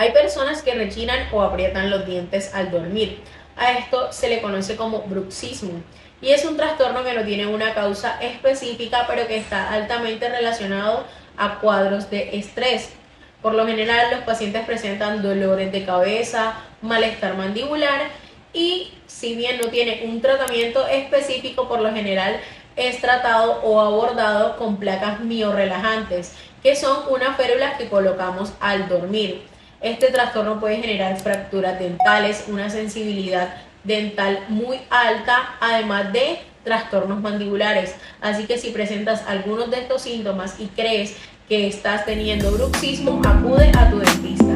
Hay personas que rechinan o aprietan los dientes al dormir. A esto se le conoce como bruxismo y es un trastorno que no tiene una causa específica, pero que está altamente relacionado a cuadros de estrés. Por lo general, los pacientes presentan dolores de cabeza, malestar mandibular y si bien no tiene un tratamiento específico, por lo general es tratado o abordado con placas miorrelajantes, que son unas férulas que colocamos al dormir. Este trastorno puede generar fracturas dentales, una sensibilidad dental muy alta, además de trastornos mandibulares. Así que si presentas algunos de estos síntomas y crees que estás teniendo bruxismo, acude a tu dentista.